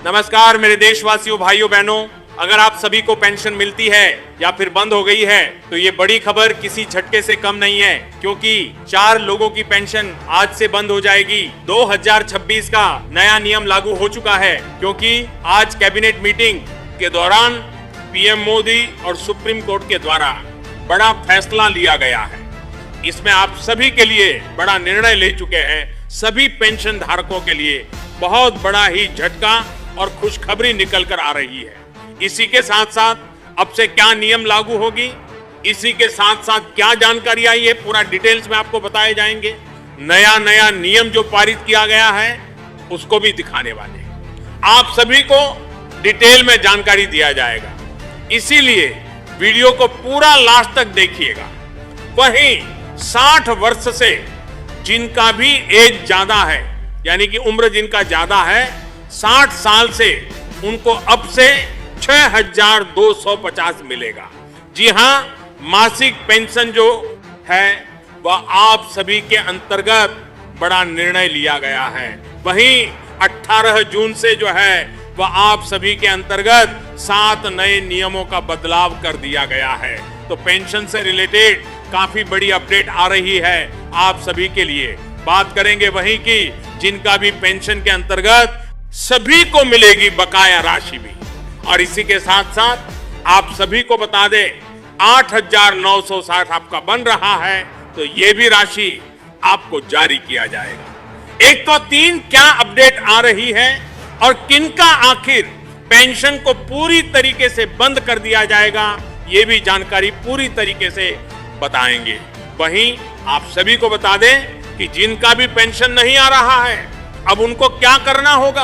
नमस्कार मेरे देशवासियों, भाइयों बहनों, अगर आप सभी को पेंशन मिलती है या फिर बंद हो गई है तो ये बड़ी खबर किसी झटके से कम नहीं है, क्योंकि 4 लोगों की पेंशन आज से बंद हो जाएगी। 2026 का नया नियम लागू हो चुका है, क्योंकि आज कैबिनेट मीटिंग के दौरान पीएम मोदी और सुप्रीम कोर्ट के द्वारा बड़ा फैसला लिया गया है। इसमें आप सभी के लिए बड़ा निर्णय ले चुके हैं। सभी पेंशन धारकों के लिए बहुत बड़ा ही झटका और खुशखबरी निकल कर आ रही है। इसी के साथ साथ अब से क्या नियम लागू होगी, इसी के साथ साथ क्या जानकारी आई है, पूरा डिटेल्स में आपको बताए जाएंगे। नया नियम जो पारित किया गया है उसको भी दिखाने वाले हैं। आप सभी को डिटेल में जानकारी दिया जाएगा, इसीलिए वीडियो को पूरा लास्ट तक देखिएगा। वहीं 60 वर्ष से जिनका भी एज ज्यादा है, यानी कि उम्र जिनका ज्यादा है, 60 साल से उनको अब से 6,250 मिलेगा। जी हां, मासिक पेंशन जो है वह आप सभी के अंतर्गत बड़ा निर्णय लिया गया है। वहीं 18 जून से जो है वह आप सभी के अंतर्गत 7 नए नियमों का बदलाव कर दिया गया है। तो पेंशन से रिलेटेड काफी बड़ी अपडेट आ रही है आप सभी के लिए। बात करेंगे वहीं की जिनका भी पेंशन के अंतर्गत सभी को मिलेगी बकाया राशि भी, और इसी के साथ साथ आप सभी को बता दें 8,960 आपका बन रहा है, तो ये भी राशि आपको जारी किया जाएगा। एक तो 3 क्या अपडेट आ रही है और किनका आखिर पेंशन को पूरी तरीके से बंद कर दिया जाएगा, ये भी जानकारी पूरी तरीके से बताएंगे। वहीं आप सभी को बता दें कि जिनका भी पेंशन नहीं आ रहा है अब उनको क्या करना होगा,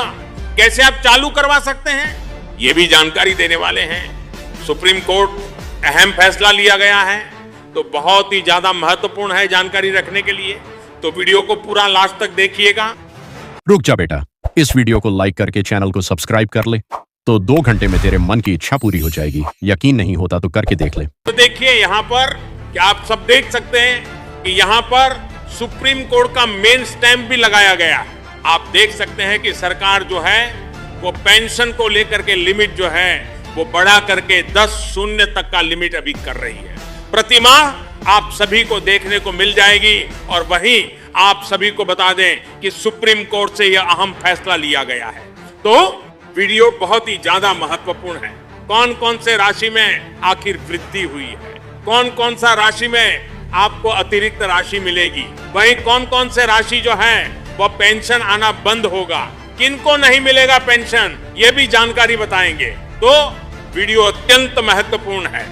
कैसे आप चालू करवा सकते हैं, ये भी जानकारी देने वाले हैं। सुप्रीम कोर्ट अहम फैसला लिया गया है, तो बहुत ही ज्यादा महत्वपूर्ण है जानकारी रखने के लिए, तो वीडियो को पूरा लास्ट तक देखिएगा। रुक जा बेटा, इस वीडियो को लाइक करके चैनल को सब्सक्राइब कर ले, तो 2 घंटे में तेरे मन की इच्छा पूरी हो जाएगी। यकीन नहीं होता तो करके देख ले। तो देखिए यहाँ पर क्या आप सब देख सकते हैं कि यहाँ पर सुप्रीम कोर्ट का मेन स्टैंप भी लगाया गया है। आप देख सकते हैं कि सरकार जो है वो पेंशन को लेकर के लिमिट जो है वो बढ़ा करके 10 शून्य तक का लिमिट अभी कर रही है। प्रतिमाह आप सभी को देखने को मिल जाएगी। और वहीं आप सभी को बता दें कि सुप्रीम कोर्ट से यह अहम फैसला लिया गया है, तो वीडियो बहुत ही ज्यादा महत्वपूर्ण है। कौन कौन से राशि में आखिर वृद्धि हुई है, कौन कौन सा राशि में आपको अतिरिक्त राशि मिलेगी, वहीं कौन कौन से राशि जो है वह पेंशन आना बंद होगा, किनको नहीं मिलेगा पेंशन, ये भी जानकारी बताएंगे। तो वीडियो अत्यंत महत्वपूर्ण है।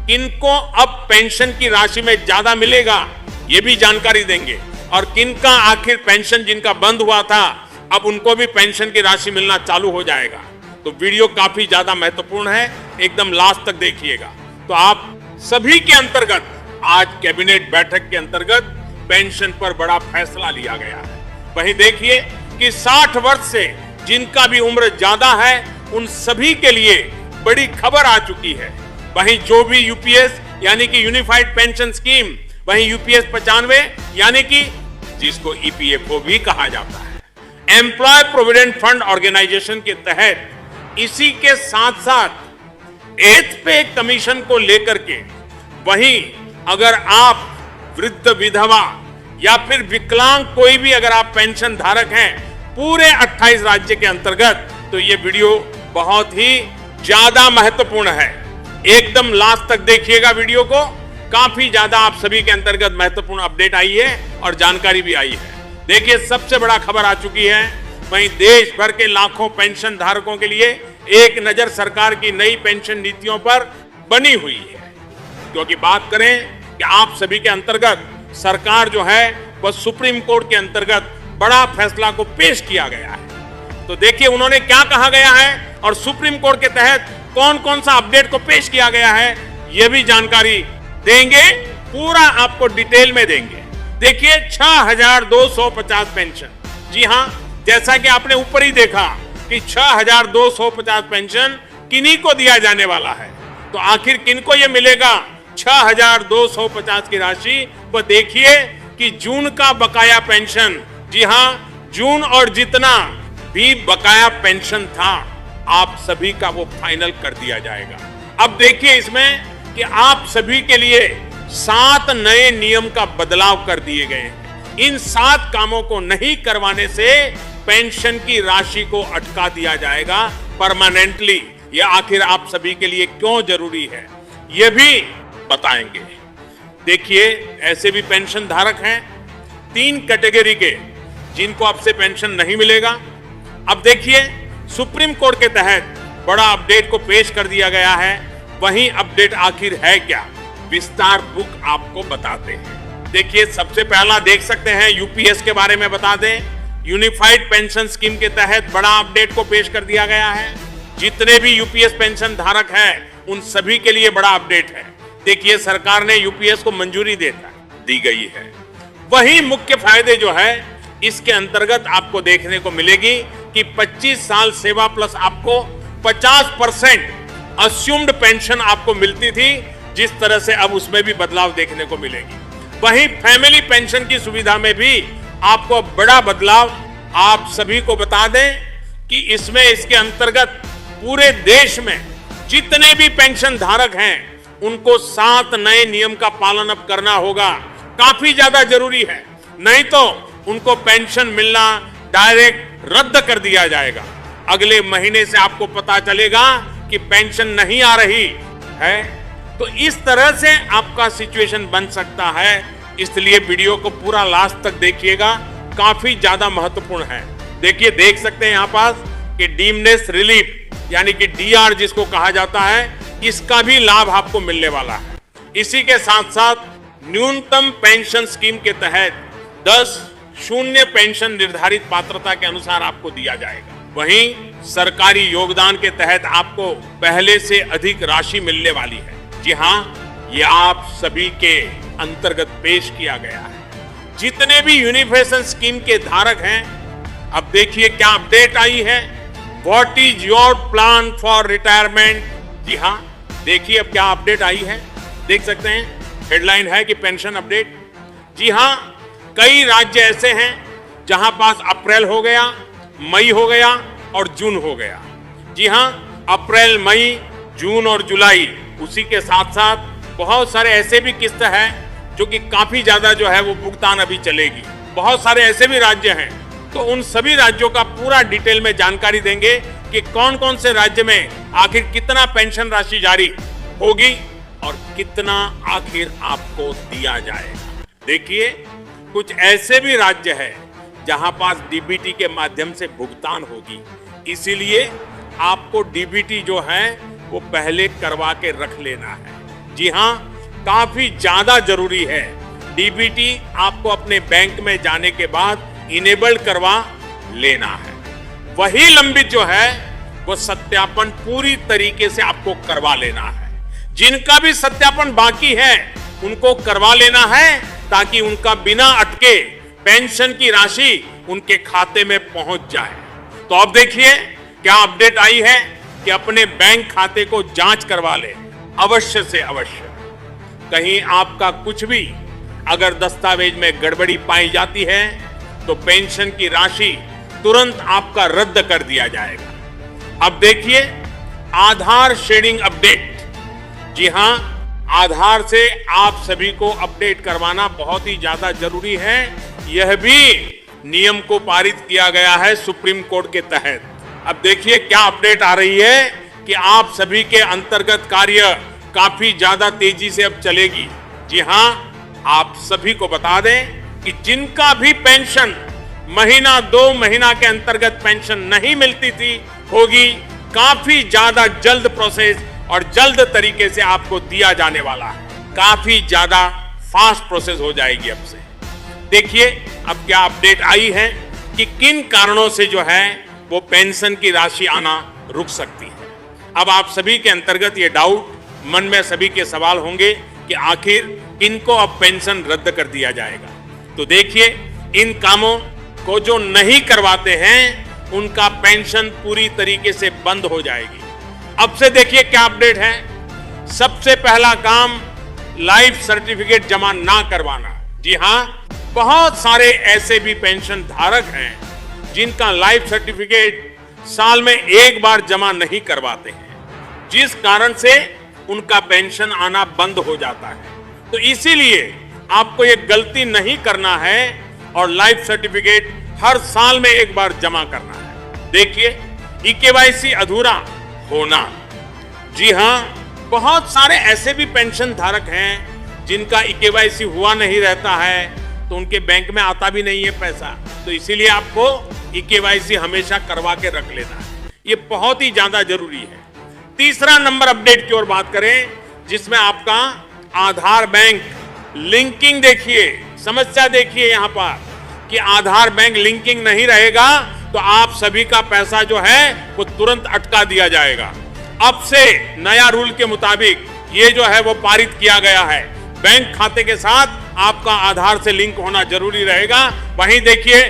किनको अब पेंशन की राशि में ज्यादा मिलेगा ये भी जानकारी देंगे, और किनका आखिर पेंशन जिनका बंद हुआ था अब उनको भी पेंशन की राशि मिलना चालू हो जाएगा। तो वीडियो काफी ज्यादा महत्वपूर्ण है, एकदम लास्ट तक देखिएगा। तो आप सभी के अंतर्गत आज कैबिनेट बैठक के अंतर्गत पेंशन पर बड़ा फैसला लिया गया है। वहीं देखिए कि 60 वर्ष से जिनका भी उम्र ज्यादा है उन सभी के लिए बड़ी खबर आ चुकी है। वहीं जो भी यूपीएस यानी कि यूनिफाइड पेंशन स्कीम, वहीं यूपीएस 95 यानी कि जिसको ईपीएफओ भी कहा जाता है, एम्प्लॉय प्रोविडेंट फंड ऑर्गेनाइजेशन के तहत इसी के साथ साथ 8th पे कमीशन को लेकर के, वहीं अगर आप वृद्ध विधवा या फिर विकलांग कोई भी अगर आप पेंशन धारक हैं पूरे 28 राज्य के अंतर्गत, तो ये वीडियो बहुत ही ज्यादा महत्वपूर्ण है। एकदम लास्ट तक देखिएगा वीडियो को, काफी ज्यादा आप सभी के अंतर्गत महत्वपूर्ण अपडेट आई है और जानकारी भी आई है। देखिए सबसे बड़ा खबर आ चुकी है। वहीं देश भर के लाखों पेंशन धारकों के लिए एक नजर सरकार की नई पेंशन नीतियों पर बनी हुई है, क्योंकि बात करें कि आप सभी के अंतर्गत सरकार जो है वह सुप्रीम कोर्ट के अंतर्गत बड़ा फैसला को पेश किया गया है। तो देखिए उन्होंने क्या कहा गया है और सुप्रीम कोर्ट के तहत कौन कौन सा अपडेट को पेश किया गया है, यह भी जानकारी देंगे, पूरा आपको डिटेल में देंगे। देखिए 6,250 पेंशन, जी हां, जैसा कि आपने ऊपर ही देखा कि 6,250 पेंशन किन्हीं को दिया जाने वाला है। तो आखिर किनको ये मिलेगा 6,250 की राशि? वो देखिए कि जून का बकाया पेंशन, जी हां, जून और जितना भी बकाया पेंशन था, आप सभी का वो फाइनल कर दिया जाएगा। अब देखिए इसमें कि आप सभी के लिए 7 नए नियम का बदलाव कर दिए गए हैं। इन 7 कामों को नहीं करवाने से पेंशन की राशि को अटका दिया जाएगा परमानेंटली। ये आखिर आप सभी के लिए क्यों जरूरी है, ये भी बताएंगे। देखिए, ऐसे भी पेंशन धारक हैं 3 कैटेगरी के, जिनको अब से पेंशन नहीं मिलेगा। अब देखिए, सुप्रीम कोर्ट के तहत बड़ा अपडेट को पेश कर दिया गया है। वहीं अपडेट आखिर है क्या, विस्तार बुक आपको बताते हैं। देखिए, सबसे पहला देख सकते हैं यूपीएस के बारे में बता दें। यूनिफाइड पेंशन स्कीम के तहत बड़ा अपडेट को पेश कर दिया गया है। जितने भी यूपीएस पेंशन धारक हैं, उन सभी के लिए बड़ा अपडेट है। देखिए, सरकार ने यूपीएस को मंजूरी दी गई है। वही मुख्य फायदे जो है इसके अंतर्गत आपको देखने को मिलेगी कि 25 साल सेवा प्लस आपको 50% अस्यूम्ड पेंशन आपको मिलती थी, जिस तरह से अब उसमें भी बदलाव देखने को मिलेगी। वहीं फैमिली पेंशन की सुविधा में भी आपको बड़ा बदलाव, आप सभी को बता दें कि इसमें इसके अंतर्गत पूरे देश में जितने भी पेंशन धारक हैं उनको 7 नए नियम का पालन अब करना होगा। काफी ज्यादा जरूरी है, नहीं तो उनको पेंशन मिलना डायरेक्ट रद्द कर दिया जाएगा। अगले महीने से आपको पता चलेगा कि पेंशन नहीं आ रही है, तो इस तरह से आपका सिचुएशन बन सकता है। इसलिए वीडियो को पूरा लास्ट तक देखिएगा, काफी ज्यादा महत्वपूर्ण है। देखिए, देख सकते हैं यहाँ पास कि डीमनेस रिलीफ यानी कि डीआर जिसको कहा जाता है, इसका भी लाभ आपको मिलने वाला है। इसी के साथ साथ न्यूनतम पेंशन स्कीम के तहत 10 शून्य पेंशन निर्धारित पात्रता के अनुसार आपको दिया जाएगा। वहीं सरकारी योगदान के तहत आपको पहले से अधिक राशि मिलने वाली है। जी हाँ, ये आप सभी के अंतर्गत पेश किया गया है। जितने भी यूनिफिकेशन स्कीम के धारक हैं, अब देखिए क्या अपडेट आई है। What is your plan for retirement. जी हाँ, देखिए अब क्या अपडेट आई है। देख सकते हैं, हेडलाइन है कि पेंशन अपडेट। जी हाँ, कई राज्य ऐसे हैं जहां पास अप्रैल हो गया, मई हो गया और जून हो गया। जी हाँ, अप्रैल, मई, जून और जुलाई, उसी के साथ साथ बहुत सारे ऐसे भी किस्त है जो कि काफी ज्यादा जो है वो भुगतान अभी चलेगी। बहुत सारे ऐसे भी राज्य हैं, तो उन सभी राज्यों का पूरा डिटेल में जानकारी देंगे कि कौन कौन से राज्य में आखिर कितना पेंशन राशि जारी होगी और कितना आखिर आपको दिया जाएगा। देखिए, कुछ ऐसे भी राज्य है जहां पास डीबीटी के माध्यम से भुगतान होगी, इसीलिए आपको डीबीटी जो है वो पहले करवा के रख लेना है। जी हाँ, काफी ज्यादा जरूरी है। डीबीटी आपको अपने बैंक में जाने के बाद इनेबल करवा लेना है। वही लंबित जो है वो सत्यापन पूरी तरीके से आपको करवा लेना है। जिनका भी सत्यापन बाकी है उनको करवा लेना है, ताकि उनका बिना अटके पेंशन की राशि उनके खाते में पहुंच जाए। तो अब देखिए क्या अपडेट आई है कि अपने बैंक खाते को जांच करवा ले, अवश्य से अवश्य। कहीं आपका कुछ भी अगर दस्तावेज में गड़बड़ी पाई जाती है तो पेंशन की राशि तुरंत आपका रद्द कर दिया जाएगा। अब देखिए आधार शेडिंग अपडेट। जी हां, आधार से आप सभी को अपडेट करवाना बहुत ही ज्यादा जरूरी है। यह भी नियम को पारित किया गया है सुप्रीम कोर्ट के तहत। अब देखिए क्या अपडेट आ रही है कि आप सभी के अंतर्गत कार्य काफी ज्यादा तेजी से अब चलेगी। जी हां, आप सभी को बता दें कि जिनका भी पेंशन महीना 2 महीना के अंतर्गत पेंशन नहीं मिलती थी, होगी काफी ज्यादा जल्द प्रोसेस और जल्द तरीके से आपको दिया जाने वाला है। काफी ज्यादा फास्ट प्रोसेस हो जाएगी अब से। देखिए अब क्या अपडेट आई है कि किन कारणों से जो है वो पेंशन की राशि आना रुक सकती है। अब आप सभी के अंतर्गत ये डाउट मन में सभी के सवाल होंगे कि आखिर किनको अब पेंशन रद्द कर दिया जाएगा। तो देखिए इन कामों को जो नहीं करवाते हैं उनका पेंशन पूरी तरीके से बंद हो जाएगी। अब से देखिए क्या अपडेट है। सबसे पहला काम लाइफ सर्टिफिकेट जमा ना करवाना। जी हां, बहुत सारे ऐसे भी पेंशन धारक हैं जिनका लाइफ सर्टिफिकेट साल में एक बार जमा नहीं करवाते हैं, जिस कारण से उनका पेंशन आना बंद हो जाता है। तो इसीलिए आपको ये गलती नहीं करना है और लाइफ सर्टिफिकेट हर साल में एक बार जमा करना है। देखिए, ई-केवाईसी अधूरा होना। जी हाँ, बहुत सारे ऐसे भी पेंशन धारक हैं जिनका ई-केवाईसी हुआ नहीं रहता है, तो उनके बैंक में आता भी नहीं है पैसा। तो इसीलिए आपको ई-केवाईसी हमेशा करवा के रख लेना है, ये बहुत ही ज्यादा जरूरी है। तीसरा नंबर अपडेट की ओर बात करें, जिसमें आपका आधार बैंक लिंकिंग। देखिए, समस्या देखिए यहाँ पर कि आधार बैंक लिंकिंग नहीं रहेगा तो आप सभी का पैसा जो है वो तुरंत अटका दिया जाएगा। अब से नया रूल के मुताबिक ये जो है वो पारित किया गया है, बैंक खाते के साथ आपका आधार से लिंक होना जरूरी रहेगा। वहीं देखिए,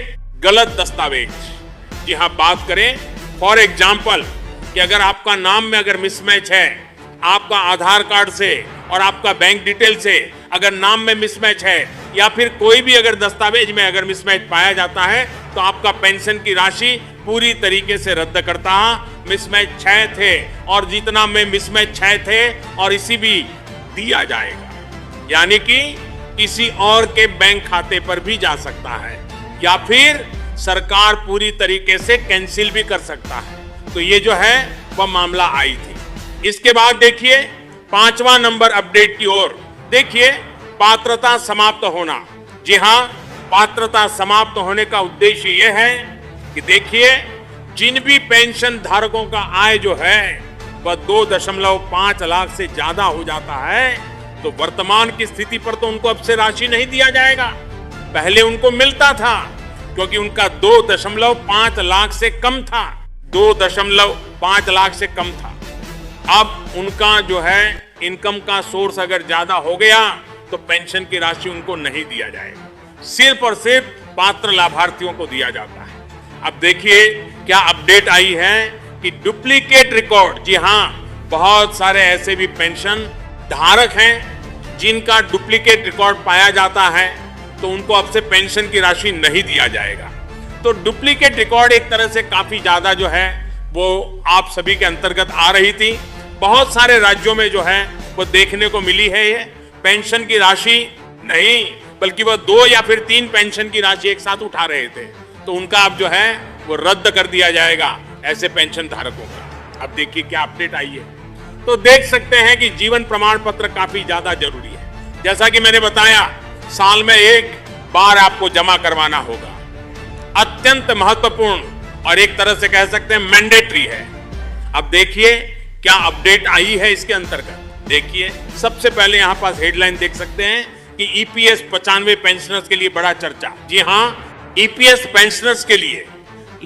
गलत दस्तावेज। जी हाँ, बात करें फॉर एग्जाम्पल कि अगर आपका नाम में अगर मिसमैच है, आपका आधार कार्ड से और आपका बैंक डिटेल से अगर नाम में मिसमैच है, या फिर कोई भी अगर दस्तावेज में अगर मिसमैच पाया जाता है, तो आपका पेंशन की राशि पूरी तरीके से रद्द करता है। मिसमैच 6 थे और जितना में मिसमैच 6 थे और इसी भी दिया जाएगा, यानी कि किसी और के बैंक खाते पर भी जा सकता है, या फिर सरकार पूरी तरीके से कैंसिल भी कर सकता है। तो ये जो है वह मामला आई थी। इसके बाद देखिए, 5वां नंबर अपडेट की ओर देखिए, पात्रता समाप्त होना। जी हाँ, पात्रता समाप्त होने का उद्देश्य यह है कि देखिए, जिन भी पेंशन धारकों का आय जो है वह 2.5 लाख से ज्यादा हो जाता है, तो वर्तमान की स्थिति पर तो उनको अब से राशि नहीं दिया जाएगा। पहले उनको मिलता था क्योंकि उनका 2.5 लाख से कम था, 2.5 लाख से कम था। अब उनका जो है इनकम का सोर्स अगर ज्यादा हो गया तो पेंशन की राशि उनको नहीं दिया जाएगा, सिर्फ और सिर्फ पात्र लाभार्थियों को दिया जाता है। अब देखिए क्या अपडेट आई है कि डुप्लीकेट रिकॉर्ड। जी हाँ, बहुत सारे ऐसे भी पेंशन धारक हैं जिनका डुप्लीकेट रिकॉर्ड पाया जाता है, तो उनको अब से पेंशन की राशि नहीं दिया जाएगा। तो डुप्लीकेट रिकॉर्ड एक तरह से काफी ज्यादा जो है वो आप सभी के अंतर्गत आ रही थी। बहुत सारे राज्यों में जो है वो देखने को मिली है। ये पेंशन की राशि नहीं, बल्कि वह 2 या फिर 3 पेंशन की राशि एक साथ उठा रहे थे, तो उनका अब जो है वो रद्द कर दिया जाएगा ऐसे पेंशन धारकों का। अब देखिए क्या अपडेट आई है, तो देख सकते हैं कि जीवन प्रमाण पत्र काफी ज्यादा जरूरी है। जैसा कि मैंने बताया, साल में एक बार आपको जमा करवाना होगा, अत्यंत महत्वपूर्ण और एक तरह से कह सकते हैं मैंडेटरी है। अब देखिए क्या अपडेट आई है इसके अंतर्गत। देखिए, सबसे पहले यहां पास हेडलाइन देख सकते हैं कि ईपीएस 95 पेंशनर्स के लिए बड़ा चर्चा। जी हां, ईपीएस पेंशनर्स के लिए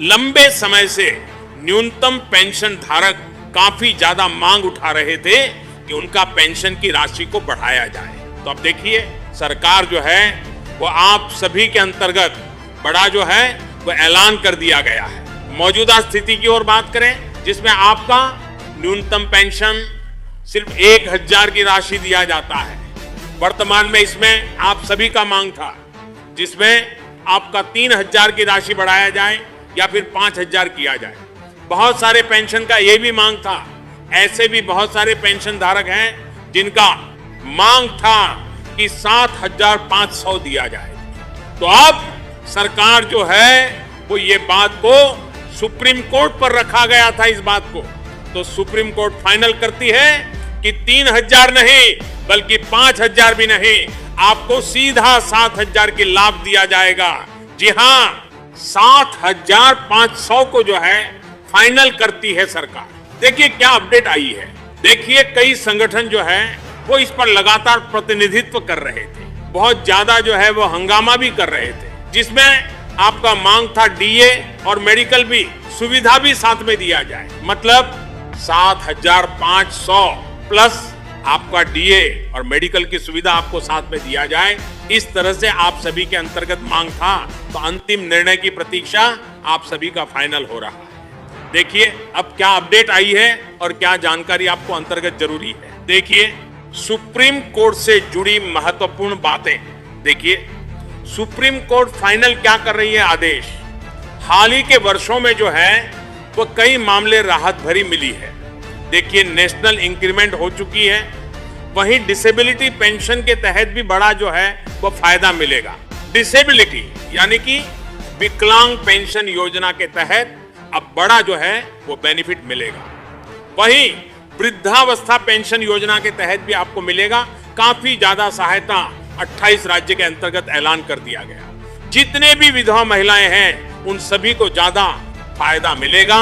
लंबे समय से न्यूनतम पेंशन धारक काफी ज्यादा मांग उठा रहे थे कि उनका पेंशन की राशि को बढ़ाया जाए। तो अब देखिए, सरकार जो है वो आप सभी के अंतर्गत बड़ा जो है वो ऐलान कर दिया गया है। मौजूदा स्थिति की ओर बात करें, जिसमें आपका न्यूनतम पेंशन सिर्फ 1000 की राशि दिया जाता है। वर्तमान में इसमें आप सभी का मांग था, जिसमें आपका 3000 की राशि बढ़ाया जाए या फिर 5000 किया जाए। बहुत सारे पेंशन का यह भी मांग था। ऐसे भी बहुत सारे पेंशन धारक हैं जिनका मांग था कि 7500 दिया जाए। तो अब सरकार जो है वो ये बात को सुप्रीम कोर्ट पर रखा गया था, इस बात को, तो सुप्रीम कोर्ट फाइनल करती है कि 3000 नहीं बल्कि 5000 भी नहीं, आपको सीधा 7000 की लाभ दिया जाएगा। जी हाँ, 7500 को जो है फाइनल करती है सरकार। देखिए क्या अपडेट आई है। देखिए, कई संगठन जो है वो इस पर लगातार प्रतिनिधित्व कर रहे थे, बहुत ज्यादा जो है वो हंगामा भी कर रहे थे, जिसमें आपका मांग था डीए और मेडिकल भी सुविधा भी साथ में दिया जाए, मतलब 7500 प्लस आपका डीए और मेडिकल की सुविधा आपको साथ में दिया जाए। इस तरह से आप सभी के अंतर्गत मांग था। तो अंतिम निर्णय की प्रतीक्षा आप सभी का फाइनल हो रहा है। देखिए अब क्या अपडेट आई है और क्या जानकारी आपको अंतर्गत जरूरी है। देखिए, सुप्रीम कोर्ट से जुड़ी महत्वपूर्ण बातें। देखिए, सुप्रीम कोर्ट फाइनल क्या कर रही है आदेश। हाल ही के वर्षों में जो है वो कई मामले राहत भरी मिली है। देखिए, नेशनल इंक्रीमेंट हो चुकी है, वहीं डिसेबिलिटी पेंशन के तहत भी बड़ा जो है वो फायदा मिलेगा। डिसेबिलिटी यानी कि विकलांग पेंशन योजना के तहत अब बड़ा जो है वो बेनिफिट मिलेगा। वहीं वृद्धावस्था पेंशन योजना के तहत भी आपको मिलेगा काफी ज्यादा सहायता। 28 राज्य के अंतर्गत ऐलान कर दिया गया। जितने भी विधवा महिलाएं हैं उन सभी को ज्यादा फायदा मिलेगा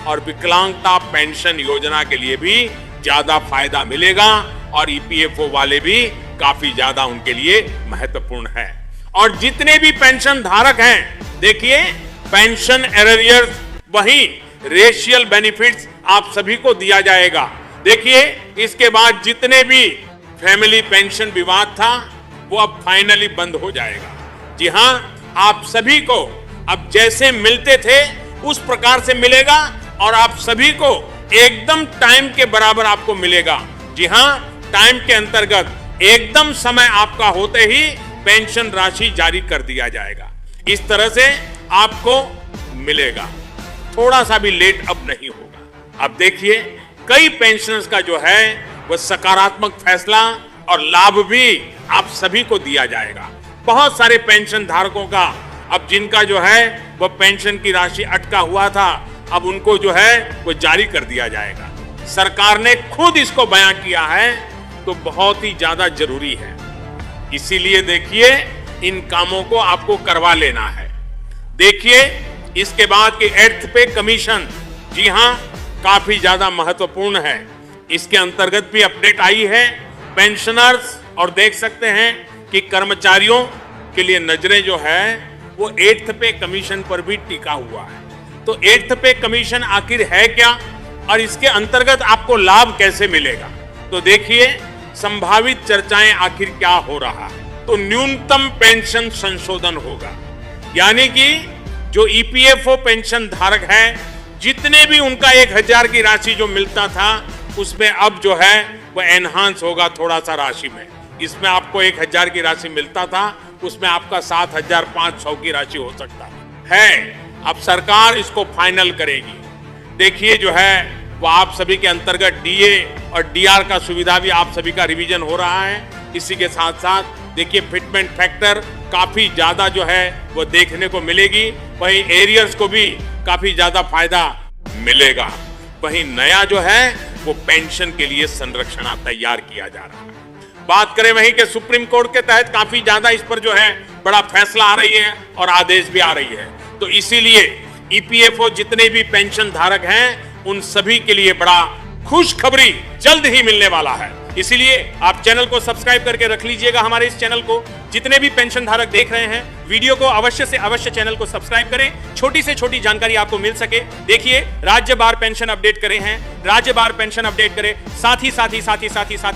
और विकलांगता पेंशन योजना के लिए भी ज्यादा फायदा मिलेगा और ईपीएफओ वाले भी काफी ज्यादा उनके लिए महत्वपूर्ण है। और जितने भी पेंशन धारक हैं, देखिए पेंशन एरियर्स वही रेशियल बेनिफिट्स आप सभी को दिया जाएगा। देखिए, इसके बाद जितने भी फैमिली पेंशन विवाद था वो अब फाइनली बंद हो जाएगा। जी हां, आप सभी को अब जैसे मिलते थे उस प्रकार से मिलेगा और आप सभी को एकदम टाइम के बराबर आपको मिलेगा। जी हां, टाइम के अंतर्गत एकदम समय आपका होते ही पेंशन राशि जारी कर दिया जाएगा। इस तरह से आपको मिलेगा, थोड़ा सा भी लेट अब नहीं होगा। अब देखिए, कई पेंशनर्स का जो है वह सकारात्मक फैसला और लाभ भी आप सभी को दिया जाएगा। बहुत सारे पेंशन धारकों का अब जिनका जो है वह पेंशन की राशि अटका हुआ था, अब उनको जो है वो जारी कर दिया जाएगा। सरकार ने खुद इसको बयां किया है, तो बहुत ही ज्यादा जरूरी है। इसीलिए देखिए, इन कामों को आपको करवा लेना है। देखिए, इसके बाद की 8th पे कमीशन, जी हां, काफी ज्यादा महत्वपूर्ण है। इसके अंतर्गत भी अपडेट आई है। पेंशनर्स और देख सकते हैं कि कर्मचारियों के लिए नजरें जो है वो 8th पे कमीशन पर भी टिका हुआ है। तो 8th पे कमीशन आखिर है क्या और इसके अंतर्गत आपको लाभ कैसे मिलेगा? तो देखिए, संभावित चर्चाएं आखिर क्या हो रहा है। तो न्यूनतम पेंशन संशोधन होगा, यानी कि जो ईपीएफओ पेंशन धारक है, जितने भी उनका 1000 की राशि जो मिलता था उसमें अब जो है वह एनहांस होगा थोड़ा सा राशि में। इसमें आपको 1000 की राशि मिलता था, उसमें आपका 7500 की राशि हो सकता है। अब सरकार इसको फाइनल करेगी। देखिए, जो है वो आप सभी के अंतर्गत डीए और डीआर का सुविधा भी आप सभी का रिवीजन हो रहा है। इसी के साथ साथ देखिए, फिटमेंट फैक्टर काफी ज्यादा जो है वो देखने को मिलेगी। वहीं एरियर्स को भी काफी ज्यादा फायदा मिलेगा। वहीं नया जो है वो पेंशन के लिए संरक्षण तैयार किया जा रहा है। बात करें वहीं के सुप्रीम कोर्ट के तहत काफी ज्यादा इस पर जो है बड़ा फैसला आ रही है और आदेश भी आ रही है। तो इसीलिए ईपीएफओ जितने भी पेंशन धारक हैं उन सभी के लिए बड़ा खुशखबरी जल्द ही मिलने वाला है। इसीलिए आप चैनल को सब्सक्राइब करके रख लीजिएगा। हमारे इस चैनल को जितने भी पेंशन धारक देख रहे हैं, वीडियो को अवश्य से अवश्य चैनल को सब्सक्राइब करें, छोटी से छोटी जानकारी आपको मिल सके। देखिए, राज्य बार पेंशन अपडेट करे हैं, राज्य बार पेंशन अपडेट करें, साथ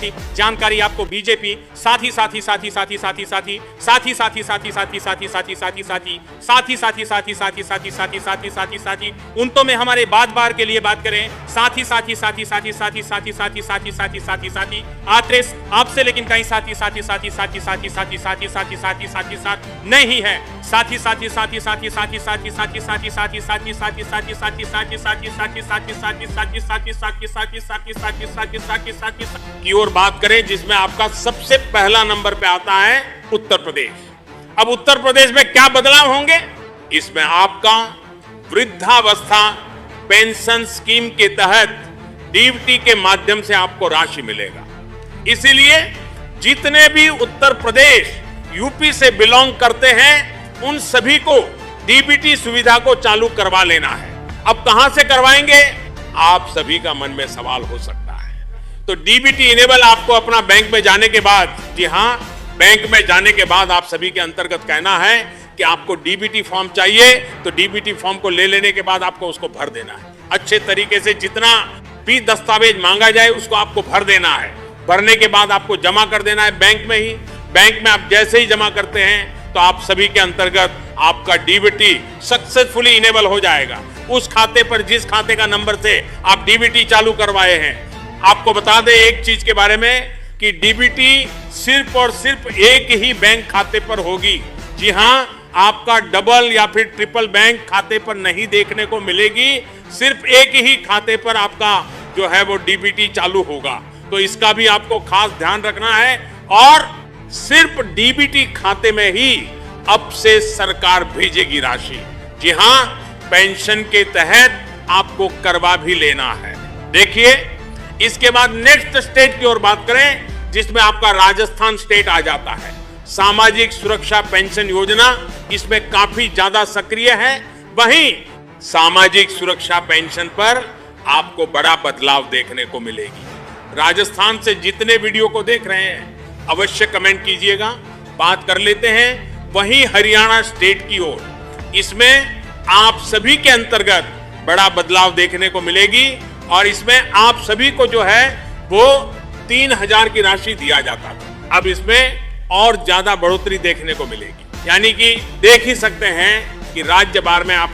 ही जानकारी आपको बीजेपी, उनतों में हमारे बार के लिए बात करें, साथी आत्रेस आपसे, लेकिन कहीं साथ नहीं है। की ओर बात करें, जिसमें आपका सबसे पहला नंबर पे आता है उत्तर प्रदेश। अब उत्तर प्रदेश में क्या बदलाव होंगे? इसमें आपका वृद्धावस्था पेंशन स्कीम के तहत डीबीटी के माध्यम से आपको राशि मिलेगा। इसीलिए जितने भी उत्तर प्रदेश यूपी से बिलोंग करते हैं उन सभी को डीबीटी सुविधा को चालू करवा लेना है। अब कहां से करवाएंगे, आप सभी का मन में सवाल हो सकता है। तो डीबीटी इनेबल आपको अपना बैंक में जाने के बाद, जी हां, बैंक में जाने के बाद आप सभी के अंतर्गत कहना है कि आपको डीबीटी फॉर्म चाहिए, तो डीबीटी फॉर्म को ले लेने के बाद आपको उसको भर देना है। अच्छे तरीके से जितना भी दस्तावेज मांगा जाए उसको आपको भर देना है। भरने के बाद आपको जमा कर देना है बैंक में ही। बैंक में आप जैसे ही जमा करते हैं तो आप सभी के अंतर्गत आपका डीबीटी सक्सेसफुली इनेबल हो जाएगा। उस खाते पर, जिस खाते का नंबर से आप डीबीटी चालू करवाए हैं। आपको बता दें एक चीज के बारे में कि डीबीटी सिर्फ और सिर्फ एक ही बैंक खाते पर होगी। जी हां, आपका डबल या फिर ट्रिपल बैंक खाते पर नहीं देखने को मिलेगी। सिर्फ एक ही खाते पर आपका जो है वो डीबीटी चालू होगा। तो इसका भी आपको खास ध्यान रखना है। और सिर्फ डीबीटी खाते में ही अब से सरकार भेजेगी राशि। जी हां, पेंशन के तहत आपको करवा भी लेना है। देखिए, इसके बाद नेक्स्ट स्टेट की ओर बात करें, जिसमें आपका राजस्थान स्टेट आ जाता है। सामाजिक सुरक्षा पेंशन योजना इसमें काफी ज्यादा सक्रिय है। वहीं सामाजिक सुरक्षा पेंशन पर आपको बड़ा बदलाव देखने को मिलेगी। राजस्थान से जितने वीडियो को देख रहे हैं अवश्य कमेंट कीजिएगा, बात कर लेते हैं। वहीं हरियाणा स्टेट की ओर, इसमें आप सभी के अंतर्गत बड़ा बदलाव देखने को मिलेगी। और इसमें आप सभी को जो है वो 3000 की राशि दिया जाता था, अब इसमें और ज्यादा बढ़ोतरी देखने को मिलेगी। यानी कि देख ही सकते हैं कि राज्य भर में आप